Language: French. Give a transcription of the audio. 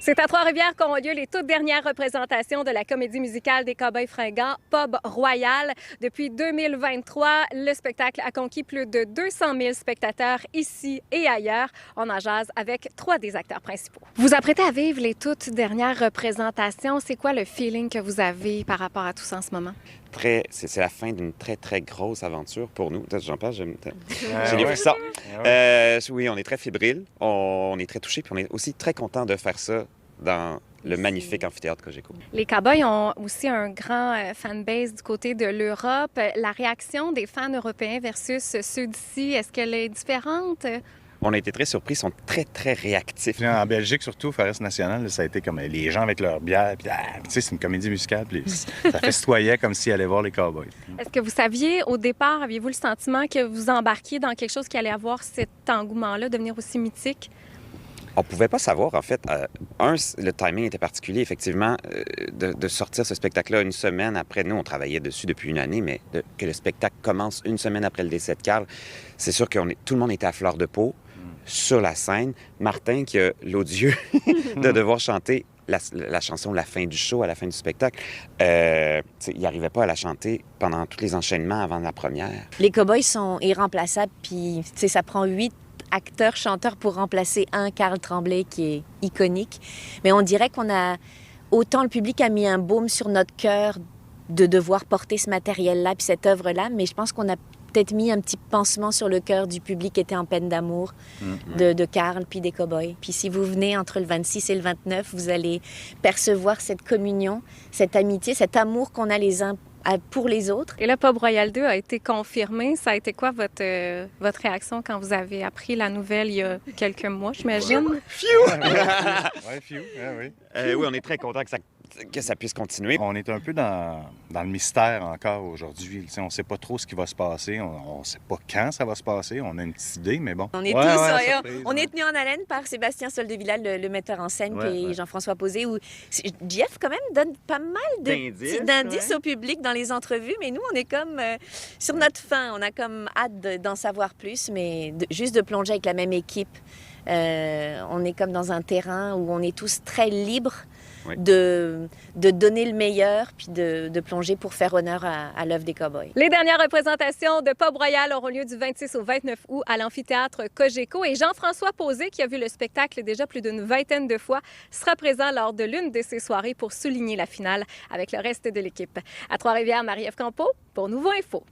C'est à Trois-Rivières qu'ont lieu les toutes dernières représentations de la comédie musicale des Cowboys fringants, Pub Royal. Depuis 2023, le spectacle a conquis plus de 200 000 spectateurs ici et ailleurs. On en jase avec trois des acteurs principaux. Vous apprêtez à vivre les toutes dernières représentations. C'est quoi le feeling que vous avez par rapport à tout ça en ce moment? C'est la fin d'une très, très grosse aventure pour nous. J'en parle, j'ai des frissons. Oui, on est très fébrile, on est très touchés, puis on est aussi très content de faire ça dans le magnifique amphithéâtre Cogeco. Les Cowboys ont aussi un grand fanbase du côté de l'Europe. La réaction des fans européens versus ceux d'ici, est-ce qu'elle est différente? On a été très surpris, ils sont très, très réactifs. En Belgique, surtout, Forest National, ça a été comme les gens avec leur bière. Puis, tu sais, c'est une comédie musicale, puis ça festoyait comme s'ils allaient voir les Cowboys. Est-ce que vous saviez, au départ, aviez-vous le sentiment que vous embarquiez dans quelque chose qui allait avoir cet engouement-là, devenir aussi mythique? On ne pouvait pas savoir, en fait. Le timing était particulier, effectivement, de sortir ce spectacle-là une semaine après. Nous, on travaillait dessus depuis une année, mais que le spectacle commence une semaine après le décès de Carl, c'est sûr que tout le monde était à fleur de peau sur la scène. Martin, qui a l'odieux de devoir chanter la chanson « La fin du show » à la fin du spectacle, il n'arrivait pas à la chanter pendant tous les enchaînements avant la première. Les Cowboys sont irremplaçables, puis ça prend 8 acteurs, chanteurs pour remplacer un Carl Tremblay qui est iconique. Mais on dirait autant le public a mis un baume sur notre cœur de devoir porter ce matériel-là puis cette œuvre-là, mais je pense qu'on a peut-être mis un petit pansement sur le cœur du public qui était en peine d'amour de Carl puis des Cowboys. Puis si vous venez entre le 26 et le 29, vous allez percevoir cette communion, cette amitié, cet amour qu'on a les uns pour les autres. Et là, Pub Royal 2 a été confirmé. Ça a été quoi votre réaction quand vous avez appris la nouvelle il y a quelques mois, j'imagine? Oui. Oui, on est très contents que ça puisse continuer. On est un peu dans le mystère encore aujourd'hui. On ne sait pas trop ce qui va se passer. On ne sait pas quand ça va se passer. On a une petite idée, mais bon. On est on est tenus en haleine par Sébastien Soldevillal, le metteur en scène, puis Jean-François Posé, où Jeff, quand même, donne pas mal d'indices au public dans les entrevues, mais nous, on est comme sur notre faim. On a comme hâte d'en savoir plus, mais juste de plonger avec la même équipe. On est comme dans un terrain où on est tous très libres de donner le meilleur puis de plonger pour faire honneur à l'œuvre des Cowboys. Les dernières représentations de Pub Royal auront lieu du 26 au 29 août à l'amphithéâtre Cogeco et Jean-François Posé, qui a vu le spectacle déjà plus d'une vingtaine de fois, sera présent lors de l'une de ces soirées pour souligner la finale avec le reste de l'équipe. À Trois-Rivières, Marie-Ève Campeau pour Nouveau Info.